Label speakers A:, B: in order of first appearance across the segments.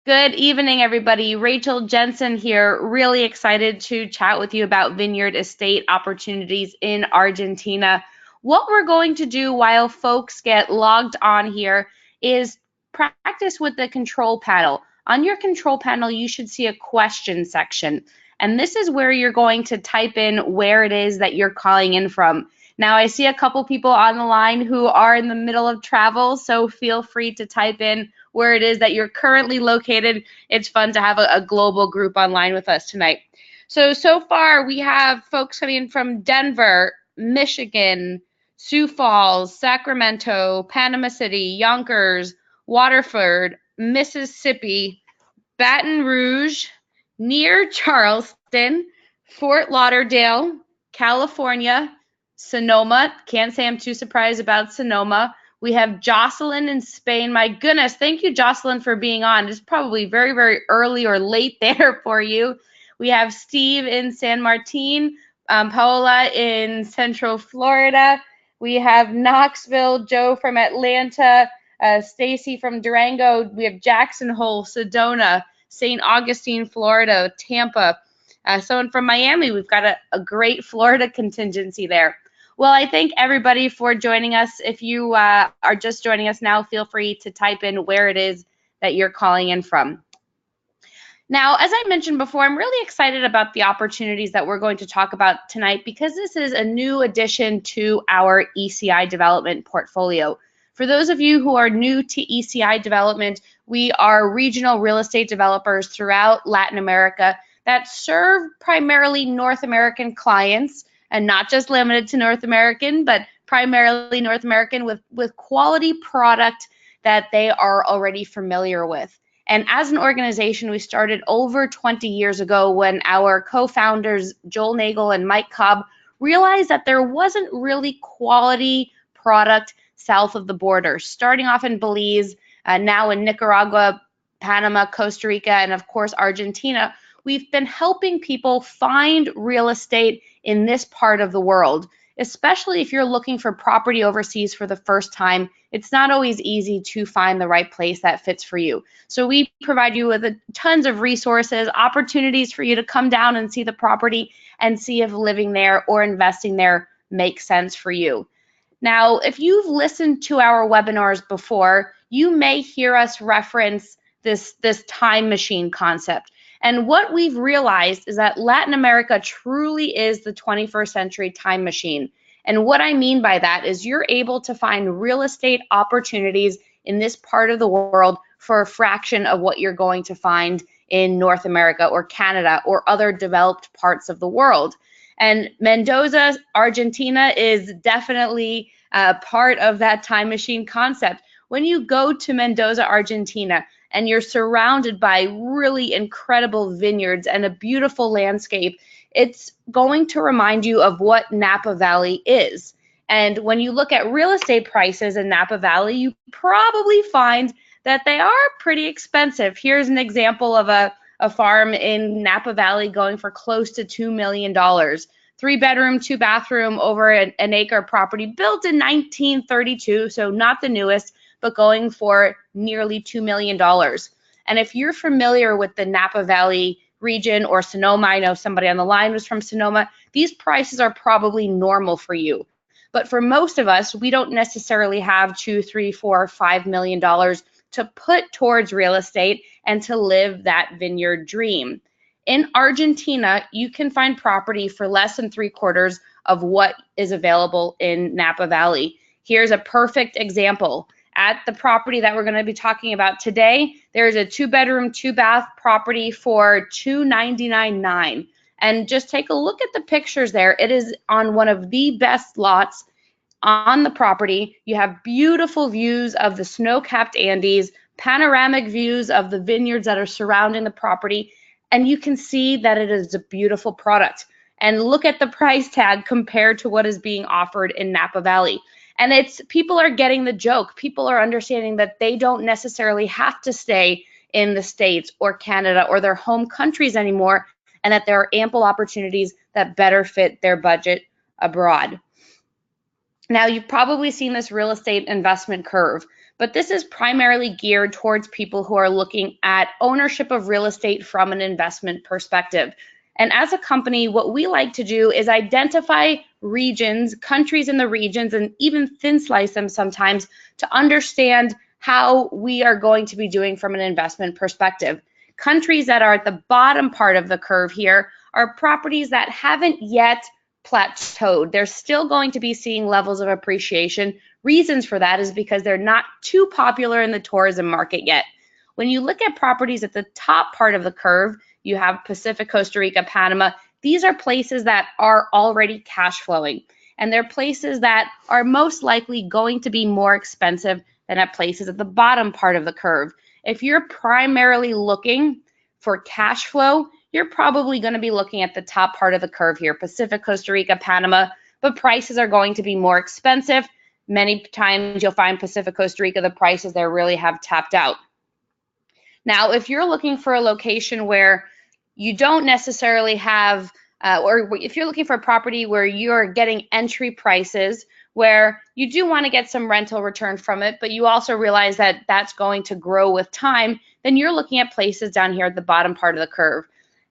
A: Good evening, everybody. Rachel Jensen here. Really excited to chat with you about vineyard estate opportunities in Argentina. What we're going to do while folks get logged on here is practice with the control panel. On your control panel, you should see a question section. And this is where you're going to type in where it is that you're calling in from. Now, I see a couple people on the line who are in the middle of travel, so feel free to type in where it is that you're currently located. It's fun to have a global group online with us tonight. So far we have folks coming in from Denver, Michigan, Sioux Falls, Sacramento, Panama City, Yonkers, Waterford, Mississippi, Baton Rouge, near Charleston, Fort Lauderdale, California, Sonoma. Can't say I'm too surprised about Sonoma. We have Jocelyn in Spain. My goodness, thank you, Jocelyn, for being on. It's probably very, very early or late there for you. We have Steve in San Martin, Paola in Central Florida. We have Knoxville, Joe from Atlanta, Stacy from Durango. We have Jackson Hole, Sedona, St. Augustine, Florida, Tampa. Someone from Miami. We've got a great Florida contingency there. Well, I thank everybody for joining us. If you are just joining us now, feel free to type in where it is that you're calling in from. Now, as I mentioned before, I'm really excited about the opportunities that we're going to talk about tonight because this is a new addition to our ECI development portfolio. For those of you who are new to ECI development, we are regional real estate developers throughout Latin America that serve primarily North American clients, and not just limited to North American, but primarily North American with quality product that they are already familiar with. And as an organization, we started over 20 years ago when our co-founders, Joel Nagel and Mike Cobb, realized that there wasn't really quality product south of the border, starting off in Belize, now in Nicaragua, Panama, Costa Rica, and of course, Argentina. We've been helping people find real estate in this part of the world, especially if you're looking for property overseas for the first time. It's not always easy to find the right place that fits for you. So we provide you with tons of resources, opportunities for you to come down and see the property and see if living there or investing there makes sense for you. Now, if you've listened to our webinars before, you may hear us reference this time machine concept. And what we've realized is that Latin America truly is the 21st century time machine. And what I mean by that is you're able to find real estate opportunities in this part of the world for a fraction of what you're going to find in North America or Canada or other developed parts of the world. And Mendoza, Argentina is definitely part of that time machine concept. When you go to Mendoza, Argentina, and you're surrounded by really incredible vineyards and a beautiful landscape, it's going to remind you of what Napa Valley is. And when you look at real estate prices in Napa Valley, you probably find that they are pretty expensive. Here's an example of a farm in Napa Valley going for close to $2 million. 3-bedroom, 2-bathroom, over an acre property built in 1932, so not the newest, but going for nearly $2 million. And if you're familiar with the Napa Valley region or Sonoma, I know somebody on the line was from Sonoma, these prices are probably normal for you. But for most of us, we don't necessarily have $2, $3, $4, $5 million to put towards real estate and to live that vineyard dream. In Argentina, you can find property for less than 3/4 of what is available in Napa Valley. Here's a perfect example. At the property that we're going to be talking about today, there's a 2-bedroom, 2-bath property for $299,900. And just take a look at the pictures there. It is on one of the best lots on the property. You have beautiful views of the snow-capped Andes, panoramic views of the vineyards that are surrounding the property, and you can see that it is a beautiful product. And look at the price tag compared to what is being offered in Napa Valley. And people are getting the joke. People are understanding that they don't necessarily have to stay in the States or Canada or their home countries anymore, and that there are ample opportunities that better fit their budget abroad. Now, you've probably seen this real estate investment curve, but this is primarily geared towards people who are looking at ownership of real estate from an investment perspective. And as a company, what we like to do is identify regions, countries in the regions, and even thin slice them sometimes to understand how we are going to be doing from an investment perspective. Countries that are at the bottom part of the curve here are properties that haven't yet plateaued. They're still going to be seeing levels of appreciation. Reasons for that is because they're not too popular in the tourism market yet. When you look at properties at the top part of the curve, you have Pacific, Costa Rica, Panama. These are places that are already cash flowing, and they're places that are most likely going to be more expensive than at places at the bottom part of the curve. If you're primarily looking for cash flow, you're probably going to be looking at the top part of the curve here, Pacific, Costa Rica, Panama, but prices are going to be more expensive. Many times you'll find Pacific, Costa Rica, the prices there really have tapped out. Now, if you're looking for a location where you don't necessarily have, or if you're looking for a property where you're getting entry prices, where you do want to get some rental return from it, but you also realize that that's going to grow with time, then you're looking at places down here at the bottom part of the curve.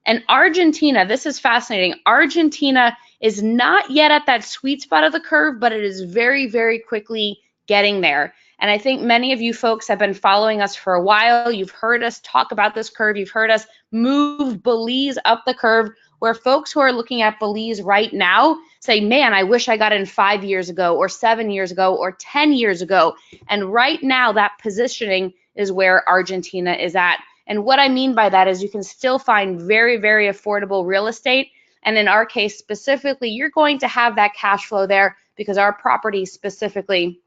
A: And Argentina, this is fascinating. Argentina is not yet at that sweet spot of the curve, but it is very, very quickly getting there. And I think many of you folks have been following us for a while. You've heard us talk about this curve. You've heard us move Belize up the curve, where folks who are looking at Belize right now say, man, I wish I got in 5 years ago or 7 years ago or 10 years ago. And right now that positioning is where Argentina is at. And what I mean by that is you can still find very, very affordable real estate. And in our case specifically, you're going to have that cash flow there because our property specifically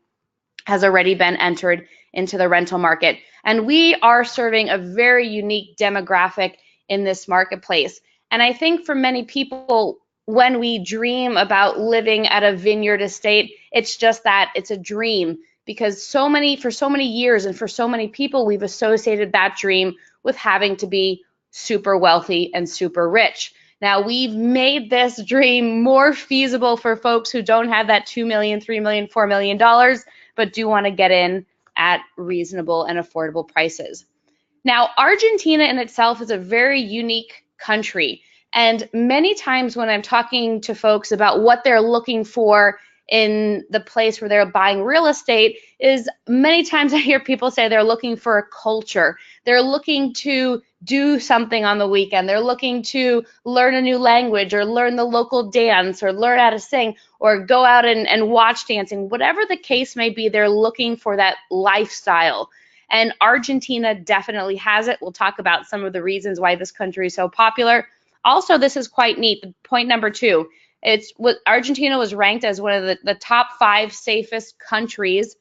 A: has already been entered into the rental market. And we are serving a very unique demographic in this marketplace. And I think for many people, when we dream about living at a vineyard estate, it's just that, it's a dream. Because for so many years and for so many people, we've associated that dream with having to be super wealthy and super rich. Now, we've made this dream more feasible for folks who don't have that $2 million, $3 million, $4 million, but do want to get in at reasonable and affordable prices. Now, Argentina in itself is a very unique country. And many times when I'm talking to folks about what they're looking for in the place where they're buying real estate, is many times I hear people say they're looking for a culture. They're looking to do something on the weekend. They're looking to learn a new language or learn the local dance or learn how to sing or go out and watch dancing. Whatever the case may be, they're looking for that lifestyle. And Argentina definitely has it. We'll talk about some of the reasons why this country is so popular. Also, this is quite neat. Point number 2. Argentina was ranked as one of the top 5 safest countries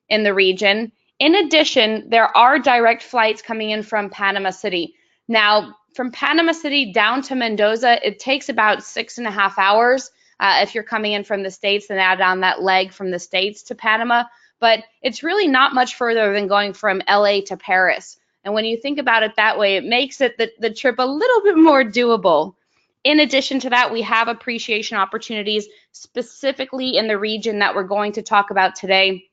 A: in the region. In addition, there are direct flights coming in from Panama City. Now, from Panama City down to Mendoza, it takes about 6.5 hours if you're coming in from the States and add on that leg from the States to Panama. But it's really not much further than going from LA to Paris. And when you think about it that way, it makes it the trip a little bit more doable. In addition to that, we have appreciation opportunities specifically in the region that we're going to talk about today.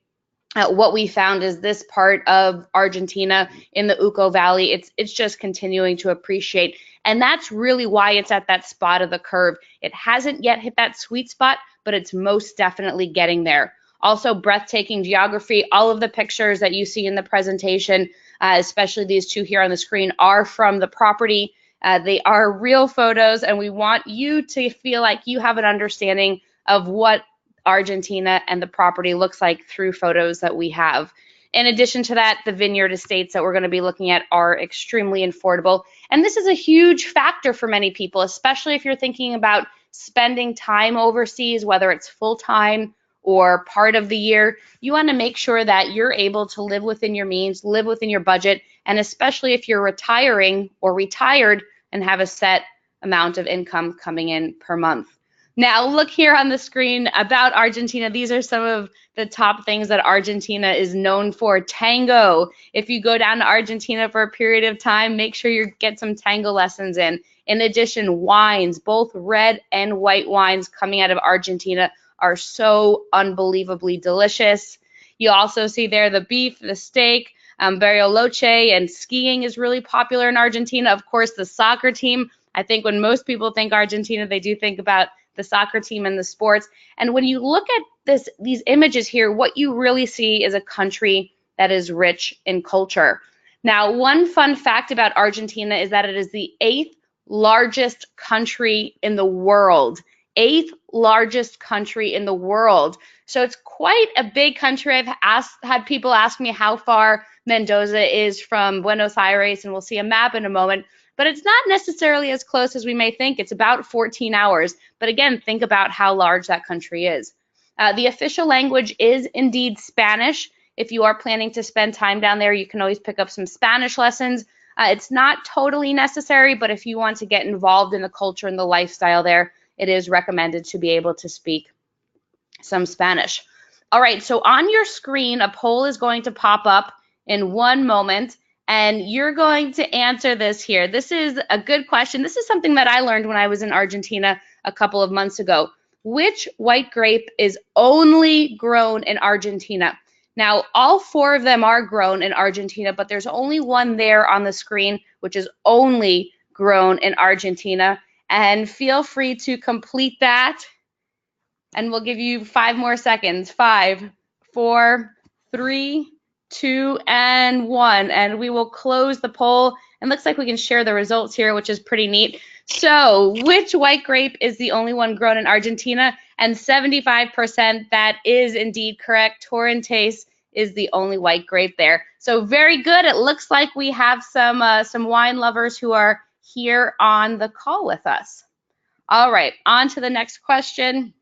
A: What we found is this part of Argentina in the Uco Valley, it's just continuing to appreciate. And that's really why it's at that spot of the curve. It hasn't yet hit that sweet spot, but it's most definitely getting there. Also, breathtaking geography. All of the pictures that you see in the presentation, especially these 2 here on the screen, are from the property. They are real photos, and we want you to feel like you have an understanding of what Argentina and the property looks like through photos that we have. In addition to that, the vineyard estates that we're going to be looking at are extremely affordable. And this is a huge factor for many people, especially if you're thinking about spending time overseas, whether it's full-time or part of the year. You want to make sure that you're able to live within your means, live within your budget, and especially if you're retiring or retired and have a set amount of income coming in per month. Now, look here on the screen about Argentina. These are some of the top things that Argentina is known for. Tango. If you go down to Argentina for a period of time, make sure you get some tango lessons in. In addition, wines, both red and white wines coming out of Argentina are so unbelievably delicious. You also see there the beef, the steak, Bariloche, and skiing is really popular in Argentina. Of course, the soccer team. I think when most people think Argentina, they do think about the soccer team and the sports. And when you look at these images here, what you really see is a country that is rich in culture. Now, one fun fact about Argentina is that it is the 8th largest country in the world. 8th largest country in the world. So it's quite a big country. I've had people ask me how far Mendoza is from Buenos Aires, and we'll see a map in a moment. But it's not necessarily as close as we may think. It's about 14 hours. But again, think about how large that country is. The official language is indeed Spanish. If you are planning to spend time down there, you can always pick up some Spanish lessons. It's not totally necessary, but if you want to get involved in the culture and the lifestyle there, it is recommended to be able to speak some Spanish. All right, so on your screen, a poll is going to pop up in one moment, and you're going to answer this here. This is a good question. This is something that I learned when I was in Argentina a couple of months ago. Which white grape is only grown in Argentina? Now, all 4 of them are grown in Argentina, but there's only one there on the screen, which is only grown in Argentina. And feel free to complete that. And we'll give you 5 more seconds. 5, 4, 3, 2, and 1. And we will close the poll. And looks like we can share the results here, which is pretty neat. So, which white grape is the only one grown in Argentina? And 75%, that is indeed correct. Torrentes is the only white grape there. So very good. It looks like we have some wine lovers who are here on the call with us. All right, on to the next question.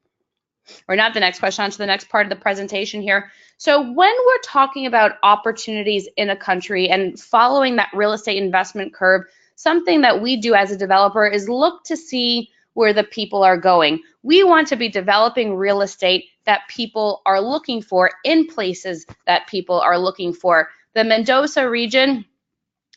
A: Or not the next question, on to the next part of the presentation here. So when we're talking about opportunities in a country and following that real estate investment curve, something that we do as a developer is look to see where the people are going. We want to be developing real estate that people are looking for in places that people are looking for. The Mendoza region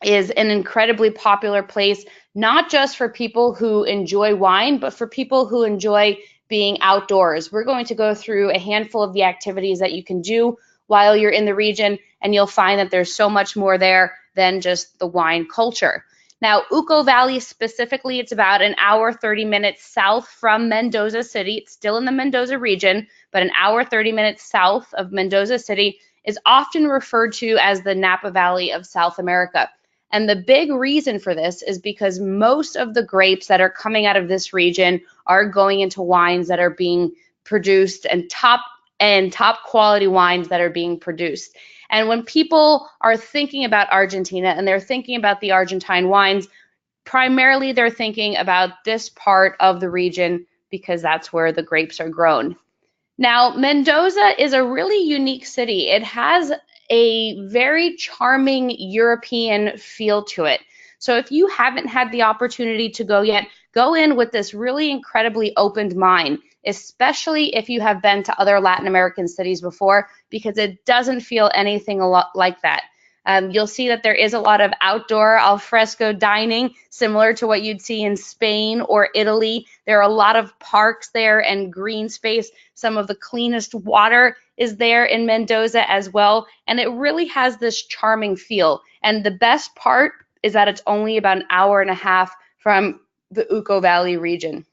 A: is an incredibly popular place, not just for people who enjoy wine, but for people who enjoy being outdoors. We're going to go through a handful of the activities that you can do while you're in the region, and you'll find that there's so much more there than just the wine culture. Now, Uco Valley specifically, it's about an hour, 30 minutes south from Mendoza City. It's still in the Mendoza region, but an hour, 30 minutes south of Mendoza City is often referred to as the Napa Valley of South America. And the big reason for this is because most of the grapes that are coming out of this region are going into wines that are being produced and top quality wines that are being produced. And when people are thinking about Argentina and they're thinking about the Argentine wines, primarily they're thinking about this part of the region because that's where the grapes are grown. Now, Mendoza is a really unique city. It has a very charming European feel to it. So if you haven't had the opportunity to go yet, go in with this really incredibly opened mind, especially if you have been to other Latin American cities before, because it doesn't feel anything a lot like that. You'll see that there is a lot of outdoor al fresco dining, similar to what you'd see in Spain or Italy. There are a lot of parks there and green space. Some of the cleanest water is there in Mendoza as well, and it really has this charming feel. And the best part is that it's only about an hour and a half from the Uco Valley region.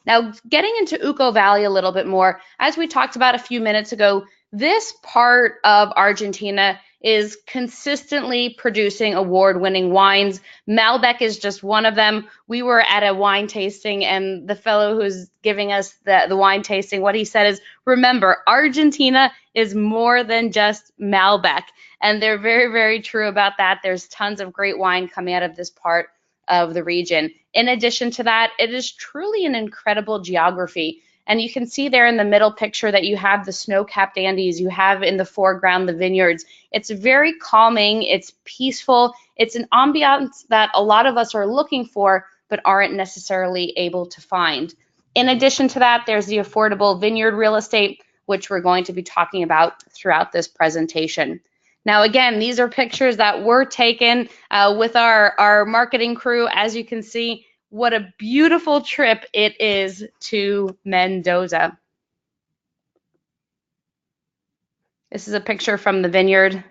A: Now, getting into Uco Valley a little bit more, as we talked about a few minutes ago, this part of Argentina is consistently producing award-winning wines. Malbec is just one of them. We were at a wine tasting, and the fellow who's giving us the wine tasting, what he said is, remember, Argentina is more than just Malbec. And they're very, very true about that. There's tons of great wine coming out of this part of the region. In addition to that, it is truly an incredible geography. And you can see there in the middle picture that you have the snow-capped Andes, you have in the foreground the vineyards. It's very calming, it's peaceful, it's an ambiance that a lot of us are looking for but aren't necessarily able to find. In addition to that, there's the affordable vineyard real estate, which we're going to be talking about throughout this presentation. Now, again, these are pictures that were taken with our marketing crew. As you can see, what a beautiful trip it is to Mendoza. This is a picture from the vineyard.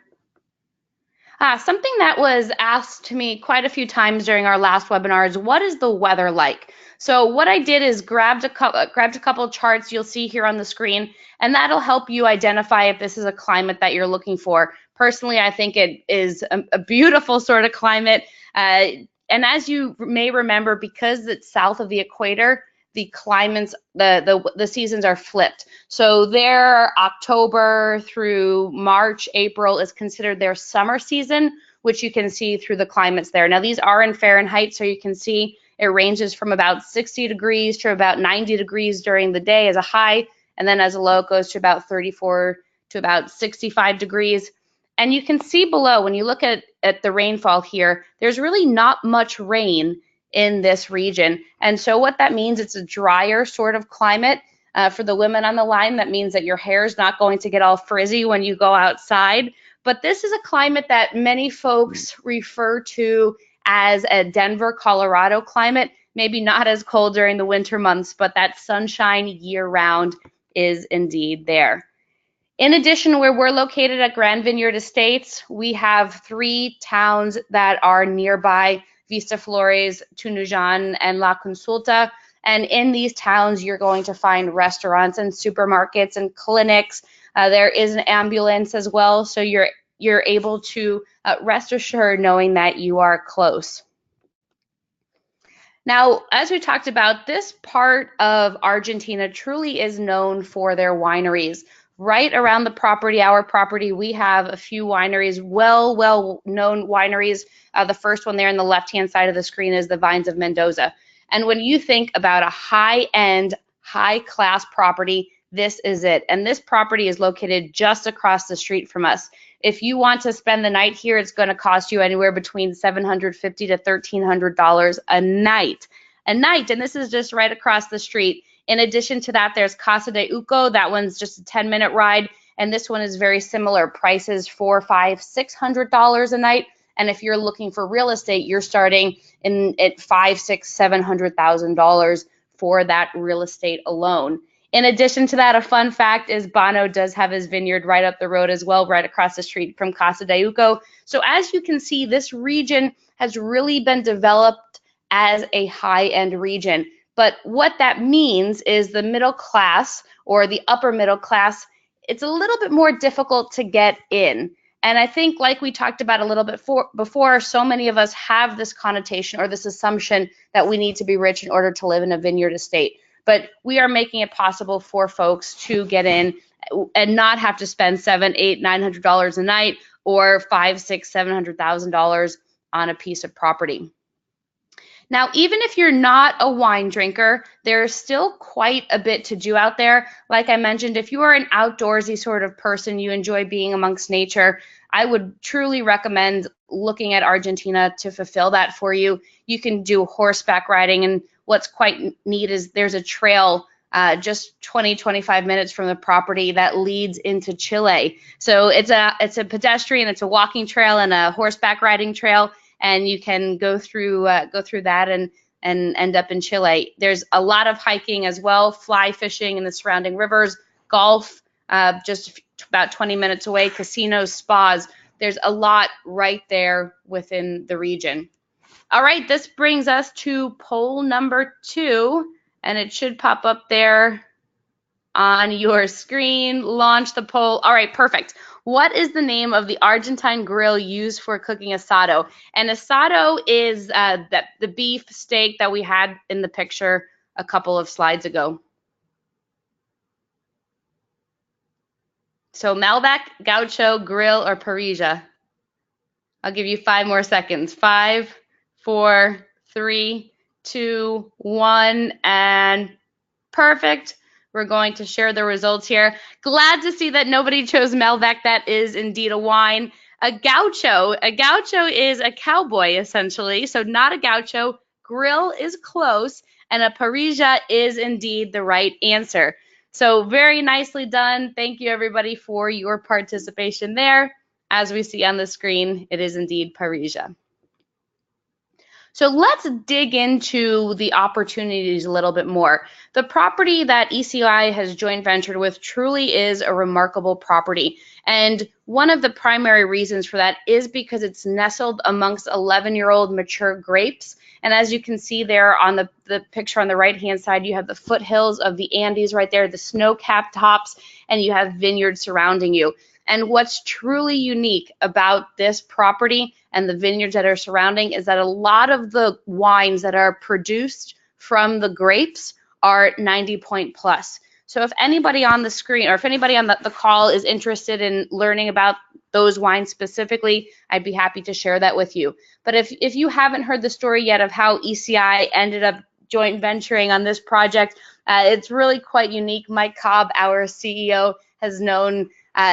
A: Something that was asked to me quite a few times during our last webinar is, what is the weather like? So what I did is grabbed a couple charts you'll see here on the screen, and that'll help you identify if this is a climate that you're looking for. Personally, I think it is a beautiful sort of climate. And as you may remember, because it's south of the equator, the climates, the seasons are flipped. So their October through March, April is considered their summer season, which you can see through the climates there. Now these are in Fahrenheit, so you can see it ranges from about 60 degrees to about 90 degrees during the day as a high, and then as a low it goes to about 34 to about 65 degrees. And you can see below, when you look at the rainfall here, there's really not much rain in this region. And so what that means, it's a drier sort of climate. For the women on the line, that means that your hair is not going to get all frizzy when you go outside. But this is a climate that many folks refer to as a Denver, Colorado climate. Maybe not as cold during the winter months, but that sunshine year-round is indeed there. In addition, where we're located at Grand Vineyard Estates, we have 3 towns that are nearby: Vista Flores, Tunujan, and La Consulta. And in these towns, you're going to find restaurants and supermarkets and clinics. There is an ambulance as well, so you're able to rest assured knowing that you are close. Now, as we talked about, this part of Argentina truly is known for their wineries. Right around the property, our property, we have a few wineries, well-known wineries. The first one there on the left-hand side of the screen is the Vines of Mendoza. And when you think about a high-end, high-class property, this is it. And this property is located just across the street from us. If you want to spend the night here, it's going to cost you anywhere between $750 to $1,300 a night. And this is just right across the street. In addition to that, there's Casa de Uco. That one's just a 10-minute ride, and this one is very similar. Prices $400, $500, $600 a night. And if you're looking for real estate, you're starting at $500,000, $600,000, $700,000 for that real estate alone. In addition to that, a fun fact is Bono does have his vineyard right up the road as well, right across the street from Casa de Uco. So as you can see, this region has really been developed as a high-end region. But what that means is the middle class or the upper middle class, it's a little bit more difficult to get in. And I think, like we talked about a little bit before, so many of us have this connotation or this assumption that we need to be rich in order to live in a vineyard estate. But we are making it possible for folks to get in and not have to spend $700, $800, $900 a night or $500,000, $600,000, $700,000 on a piece of property. Now, even if you're not a wine drinker, there's still quite a bit to do out there. Like I mentioned, if you are an outdoorsy sort of person, you enjoy being amongst nature, I would truly recommend looking at Argentina to fulfill that for you. You can do horseback riding, and what's quite neat is there's a trail just 20, 25 minutes from the property that leads into Chile. So it's a pedestrian, it's a walking trail and a horseback riding trail, and you can go through that and end up in Chile. There's a lot of hiking as well, fly fishing in the surrounding rivers, golf just about 20 minutes away, casinos, spas. There's a lot right there within the region. All right, this brings us to poll number 2, and it should pop up there on your screen. Launch the poll. All right, perfect. What is the name of the Argentine grill used for cooking asado? And asado is the beef steak that we had in the picture a couple of slides ago. So Malbec, Gaucho, Grill, or Parrilla? I'll give you 5 more seconds. 5, 4, 3, 2, 1, and perfect. We're going to share the results here. Glad to see that nobody chose Malbec. That is indeed a wine. A gaucho is a cowboy essentially, so not a gaucho. Grill is close, and a parrilla is indeed the right answer. So very nicely done. Thank you everybody for your participation there. As we see on the screen, it is indeed parrilla. So let's dig into the opportunities a little bit more. The property that ECI has joint ventured with truly is a remarkable property. And one of the primary reasons for that is because it's nestled amongst 11-year-old mature grapes. And as you can see there on the picture on the right-hand side, you have the foothills of the Andes right there, the snow-capped tops, and you have vineyards surrounding you. And what's truly unique about this property and the vineyards that are surrounding is that a lot of the wines that are produced from the grapes are 90 point plus. So if anybody on the screen or if anybody on the call is interested in learning about those wines specifically, I'd be happy to share that with you. But if you haven't heard the story yet of how ECI ended up joint venturing on this project, it's really quite unique. Mike Cobb, our CEO, has known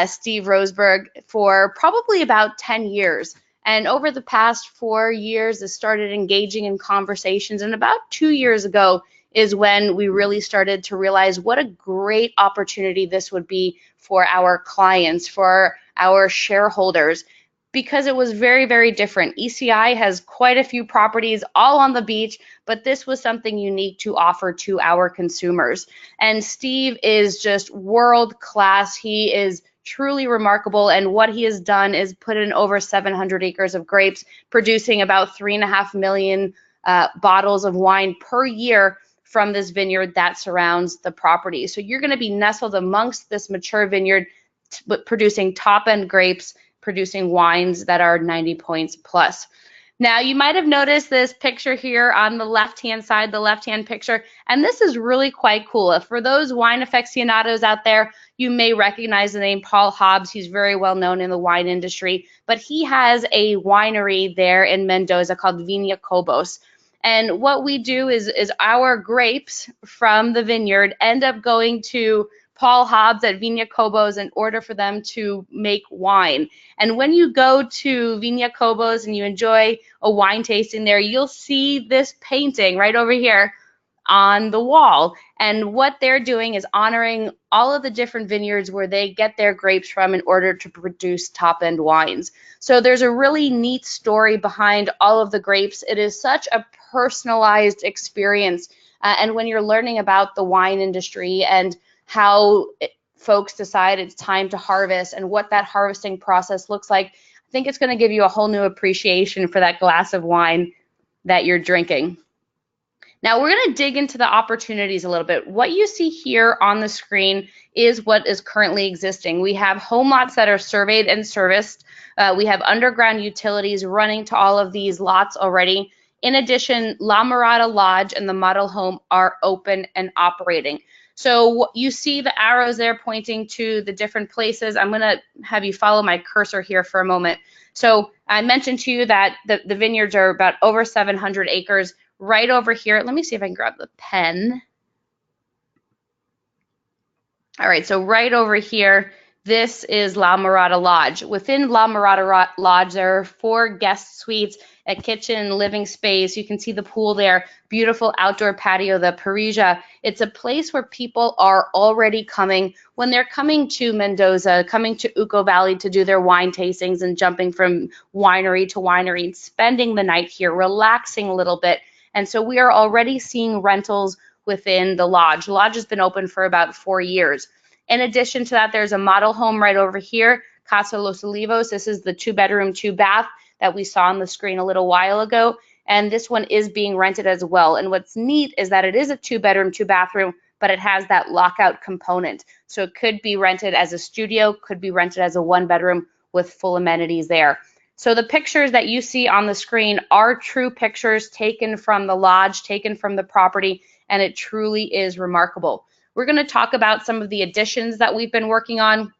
A: Steve Roseberg for probably about 10 years. And over the past 4 years, has started engaging in conversations. And about 2 years ago is when we really started to realize what a great opportunity this would be for our clients, for our shareholders, because it was very, very different. ECI has quite a few properties all on the beach, but this was something unique to offer to our consumers. And Steve is just world class. He is truly remarkable, and what he has done is put in over 700 acres of grapes, producing about 3.5 million bottles of wine per year from this vineyard that surrounds the property. So you're going to be nestled amongst this mature vineyard, producing top-end grapes, producing wines that are 90 points plus. Now, you might have noticed this picture here on the left-hand side, the left-hand picture, and this is really quite cool. For those wine aficionados out there, you may recognize the name Paul Hobbs. He's very well known in the wine industry, but he has a winery there in Mendoza called Vineyard. And what we do is our grapes from the vineyard end up going to Paul Hobbs at Vineyard in order for them to make wine. And when you go to Vineyard and you enjoy a wine tasting there, you'll see this painting right over here on the wall. And what they're doing is honoring all of the different vineyards where they get their grapes from in order to produce top-end wines. So there's a really neat story behind all of the grapes. It is such a personalized experience. And when you're learning about the wine industry and how folks decide it's time to harvest and what that harvesting process looks like, I think it's going to give you a whole new appreciation for that glass of wine that you're drinking. Now we're going to dig into the opportunities a little bit. What you see here on the screen is what is currently existing. We have home lots that are surveyed and serviced. We have underground utilities running to all of these lots already. In addition, La Mirada Lodge and the model home are open and operating. So you see the arrows there pointing to the different places. I'm going to have you follow my cursor here for a moment. So I mentioned to you that the vineyards are about over 700 acres. Right over here, let me see if I can grab the pen. All right, so right over here, this is La Mirada Lodge. Within La Mirada Lodge, there are 4 guest suites, a kitchen, living space. You can see the pool there, beautiful outdoor patio, the Parisia. It's a place where people are already coming when they're coming to Mendoza, coming to Uco Valley to do their wine tastings and jumping from winery to winery and spending the night here, relaxing a little bit. And so we are already seeing rentals within the lodge. The lodge has been open for about 4 years. In addition to that, there's a model home right over here, Casa Los Olivos. This is the 2-bedroom, 2-bath that we saw on the screen a little while ago. And this one is being rented as well. And what's neat is that it is a 2-bedroom, 2-bathroom, but it has that lockout component. So it could be rented as a studio, could be rented as a 1-bedroom with full amenities there. So the pictures that you see on the screen are true pictures taken from the lodge, taken from the property, and it truly is remarkable. We're going to talk about some of the additions that we've been working on,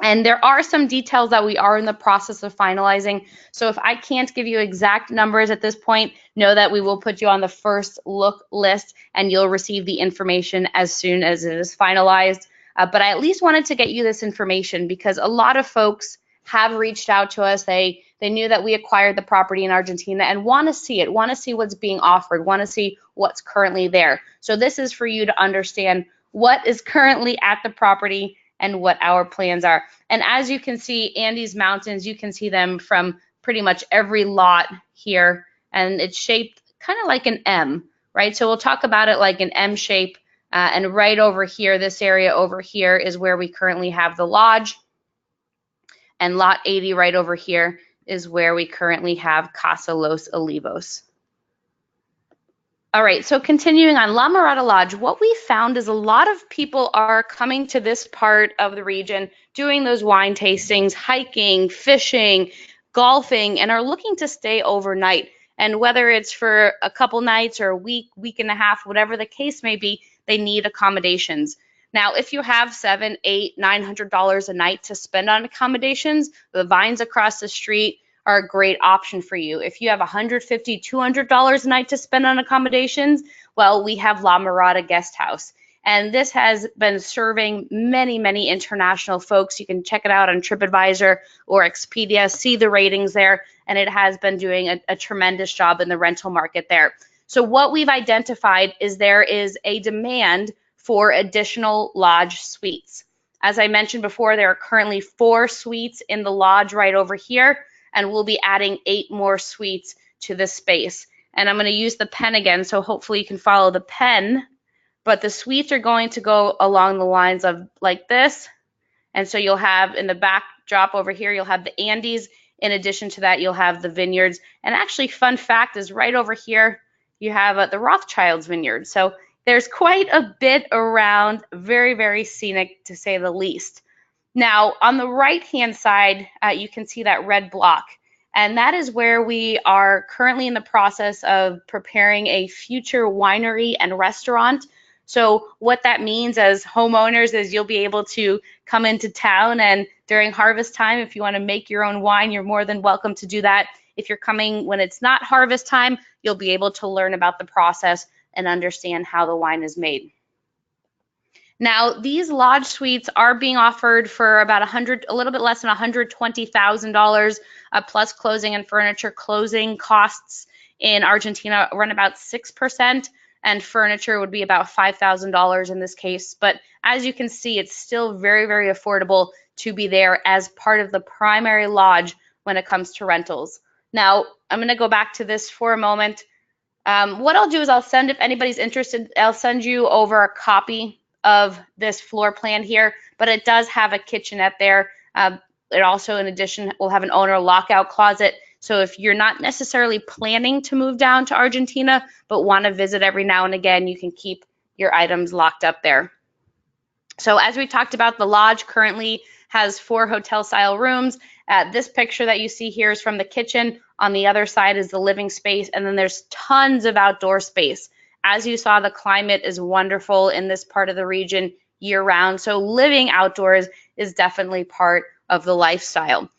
A: and there are some details that we are in the process of finalizing. So if I can't give you exact numbers at this point, know that we will put you on the first look list and you'll receive the information as soon as it is finalized. But I at least wanted to get you this information because a lot of folks have reached out to us. They knew that we acquired the property in Argentina and want to see it, want to see what's being offered, want to see what's currently there. So this is for you to understand what is currently at the property and what our plans are. And as you can see, Andes Mountains, you can see them from pretty much every lot here and it's shaped kind of like an M, right? So we'll talk about it like an M shape. And right over here, this area over here is where we currently have the lodge. And lot 80 right over here is where we currently have Casa Los Olivos. All right, so continuing on La Mirada Lodge, what we found is a lot of people are coming to this part of the region, doing those wine tastings, hiking, fishing, golfing, and are looking to stay overnight. And whether it's for a couple nights or a week, week and a half, whatever the case may be, they need accommodations. Now, if you have $700, $800, $900 a night to spend on accommodations, the Vines across the street are a great option for you. If you have $150, $200 a night to spend on accommodations, well, we have La Mirada Guest House. And this has been serving many, many international folks. You can check it out on TripAdvisor or Expedia, see the ratings there, and it has been doing a tremendous job in the rental market there. So what we've identified is there is a demand for additional lodge suites. As I mentioned before, there are currently 4 suites in the lodge right over here, and we'll be adding 8 more suites to this space. And I'm going to use the pen again, so hopefully you can follow the pen. But the suites are going to go along the lines of like this. And so you'll have in the backdrop over here, you'll have the Andes. In addition to that, you'll have the vineyards. And actually, fun fact is right over here, you have the Rothschild's vineyard. So there's quite a bit around, very, very scenic to say the least. Now, on the right-hand side, you can see that red block, and that is where we are currently in the process of preparing a future winery and restaurant. So what that means as homeowners is you'll be able to come into town, and during harvest time, if you want to make your own wine, you're more than welcome to do that. If you're coming when it's not harvest time, you'll be able to learn about the process and understand how the wine is made. Now, these lodge suites are being offered for about a little bit less than $120,000 plus closing and furniture. Closing costs in Argentina run about 6%, and furniture would be about $5,000 in this case. But as you can see, it's still very, very affordable to be there as part of the primary lodge when it comes to rentals. Now, I'm going to go back to this for a moment. What I'll do is I'll send, if anybody's interested, I'll send you over a copy of this floor plan here, but it does have a kitchenette there. It also, in addition, will have an owner lockout closet. So if you're not necessarily planning to move down to Argentina, but want to visit every now and again, you can keep your items locked up there. So as we talked about, the lodge currently has 4 hotel-style rooms. This picture that you see here is from the kitchen. On the other side is the living space, and then there's tons of outdoor space. As you saw, the climate is wonderful in this part of the region year-round, so living outdoors is definitely part of the lifestyle.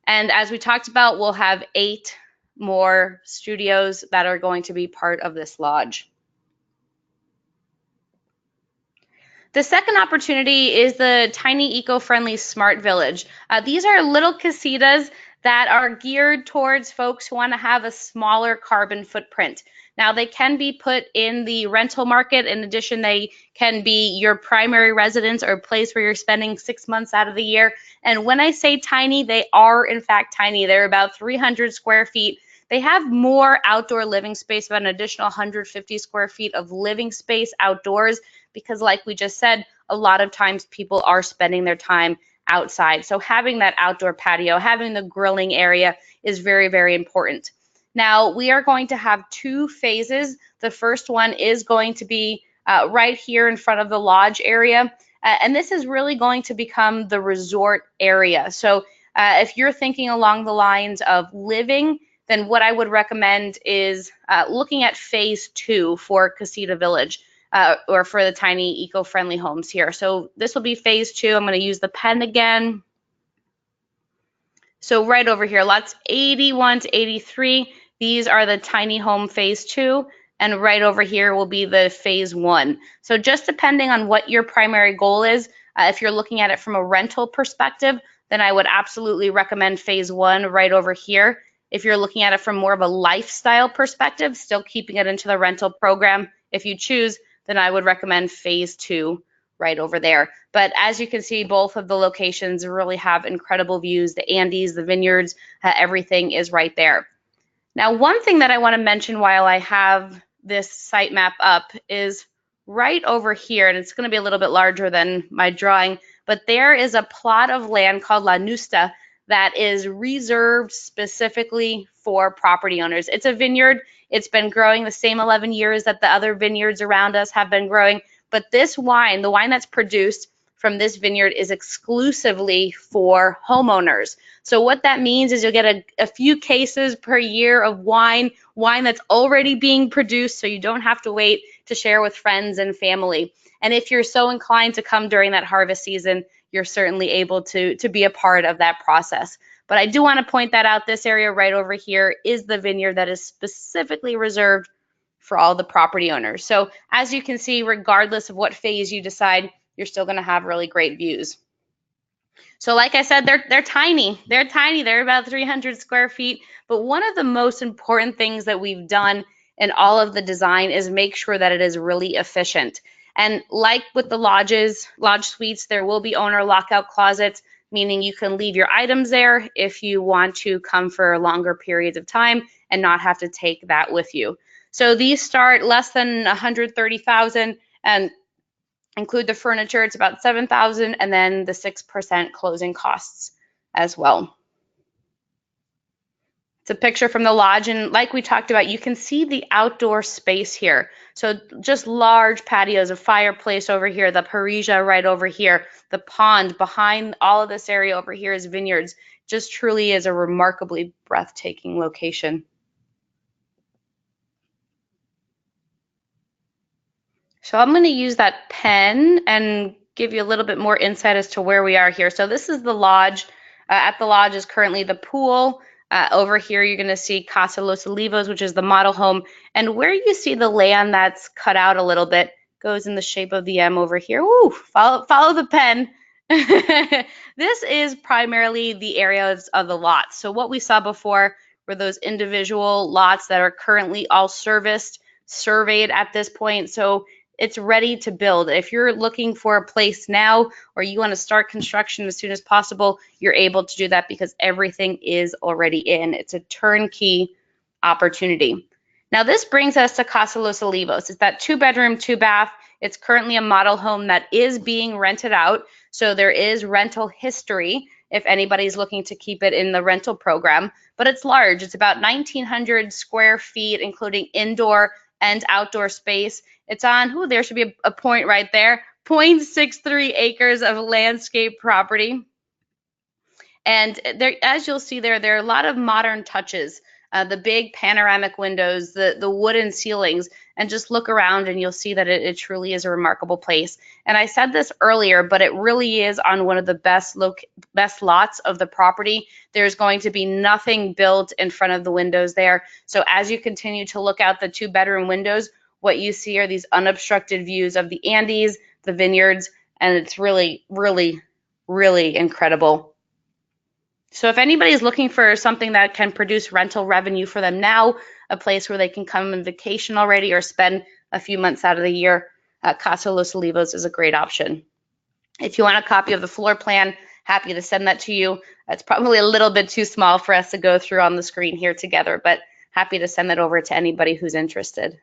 A: And as we talked about, we'll have 8 more studios that are going to be part of this lodge. The second opportunity is the tiny eco-friendly smart village. These are little casitas that are geared towards folks who want to have a smaller carbon footprint. Now, they can be put in the rental market. In addition, they can be your primary residence or a place where you're spending 6 months out of the year. And when I say tiny, they are in fact tiny. They're about 300 square feet. They have more outdoor living space, about an additional 150 square feet of living space outdoors, because like we just said, a lot of times people are spending their time outside. So having that outdoor patio, having the grilling area is very, very important. Now, we are going to have 2 phases. The first one is going to be right here in front of the lodge area. And this is really going to become the resort area. So if you're thinking along the lines of living, then what I would recommend is looking at phase 2 for Casita Village or for the tiny eco-friendly homes here. So this will be phase 2. I'm going to use the pen again. So right over here, lots 81 to 83. These are the tiny home phase 2, and right over here will be the phase 1. So just depending on what your primary goal is, if you're looking at it from a rental perspective, then I would absolutely recommend phase 1 right over here. If you're looking at it from more of a lifestyle perspective, still keeping it into the rental program, if you choose, then I would recommend phase 2 right over there. But as you can see, both of the locations really have incredible views. The Andes, the vineyards, everything is right there. Now, one thing that I want to mention while I have this site map up is right over here, and it's going to be a little bit larger than my drawing, but there is a plot of land called La Nusta that is reserved specifically for property owners. It's a vineyard. It's been growing the same 11 years that the other vineyards around us have been growing, but this wine, the wine that's produced from this vineyard, is exclusively for homeowners. So what that means is you'll get a few cases per year of wine that's already being produced, so you don't have to wait to share with friends and family. And if you're so inclined to come during that harvest season, you're certainly able to be a part of that process. But I do want to point that out. This area right over here is the vineyard that is specifically reserved for all the property owners. So as you can see, regardless of what phase you decide, you're still going to have really great views. So like I said, they're tiny. They're tiny. They're about 300 square feet. But one of the most important things that we've done in all of the design is make sure that it is really efficient. And like with the lodges, lodge suites, there will be owner lockout closets, meaning you can leave your items there if you want to come for longer periods of time and not have to take that with you. So these start less than 130,000 and include the furniture. It's about 7,000, and then the 6% closing costs as well. It's a picture from the lodge, and like we talked about, you can see the outdoor space here. So just large patios, a fireplace over here, the Parisia right over here, the pond behind all of this area over here is vineyards. Just truly is a remarkably breathtaking location. So I'm going to use that pen and give you a little bit more insight as to where we are here. So this is the lodge. At the lodge is currently the pool. Over here you're going to see Casa Los Olivos, which is the model home. And where you see the land that's cut out a little bit goes in the shape of the M over here. Woo, follow the pen. This is primarily the areas of the lots. So what we saw before were those individual lots that are currently all serviced, surveyed at this point. So it's ready to build. If you're looking for a place now or you want to start construction as soon as possible, you're able to do that because everything is already in. It's a turnkey opportunity. Now this brings us to Casa Los Olivos. It's that 2-bedroom, 2-bath. It's currently a model home that is being rented out. So there is rental history if anybody's looking to keep it in the rental program. But it's large. It's about 1,900 square feet, including indoor and outdoor space. It's on, there should be a point right there, 0.63 acres of landscape property. And there, as you'll see there are a lot of modern touches. The big panoramic windows, the wooden ceilings, and just look around and you'll see that it truly is a remarkable place. And I said this earlier, but it really is on one of the best lots of the property. There's going to be nothing built in front of the windows there. So as you continue to look out the 2-bedroom windows, what you see are these unobstructed views of the Andes, the vineyards, and it's really, really, really incredible. So if anybody's looking for something that can produce rental revenue for them now, a place where they can come on vacation already or spend a few months out of the year, Casa Los Olivos is a great option. If you want a copy of the floor plan, happy to send that to you. It's probably a little bit too small for us to go through on the screen here together, but happy to send that over to anybody who's interested.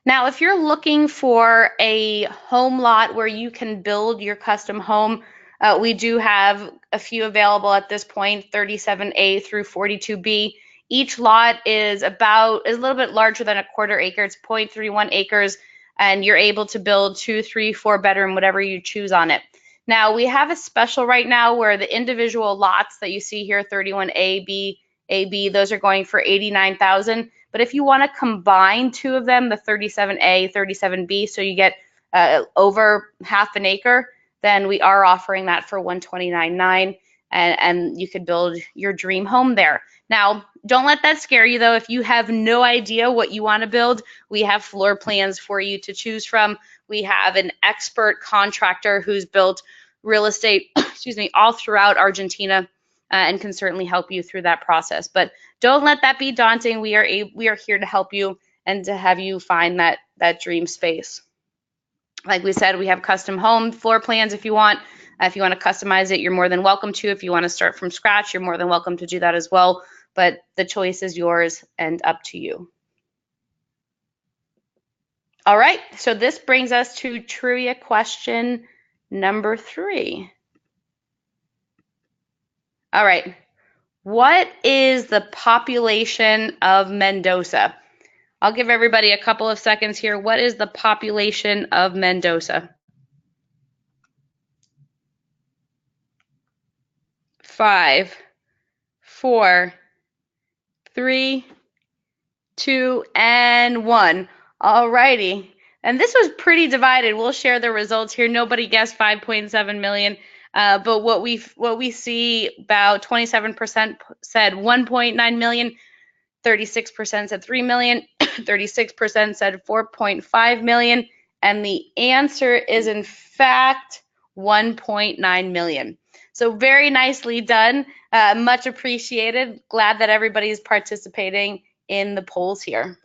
A: Now, if you're looking for a home lot where you can build your custom home, we do have a few available at this point, 37A through 42B. Each lot is a little bit larger than a 1/4 acre. It's 0.31 acres, and you're able to build 2, 3, 4-bedroom, whatever you choose on it. Now, we have a special right now where the individual lots that you see here, 31A, B, AB, those are going for $89,000. But if you want to combine two of them, the 37A, 37B, so you get over half an acre, then we are offering that for $129,900, and you could build your dream home there. Now, don't let that scare you though. If you have no idea what you want to build, we have floor plans for you to choose from. We have an expert contractor who's built real estate, excuse me, all throughout Argentina, and can certainly help you through that process. But don't let that be daunting. We are here to help you and to have you find that dream space. Like we said, we have custom home floor plans if you want. If you want to customize it, you're more than welcome to. If you want to start from scratch, you're more than welcome to do that as well. But the choice is yours and up to you. All right, so this brings us to trivia question number 3. All right, what is the population of Mendoza? I'll give everybody a couple of seconds here. What is the population of Mendoza? 5, 4, 3, 2, and 1. All righty. And this was pretty divided. We'll share the results here. Nobody guessed 5.7 million. But what we see, about 27% said 1.9 million, 36% said 3 million, 36% said 4.5 million, and the answer is in fact 1.9 million. So very nicely done. Much appreciated. Glad that everybody is participating in the polls here.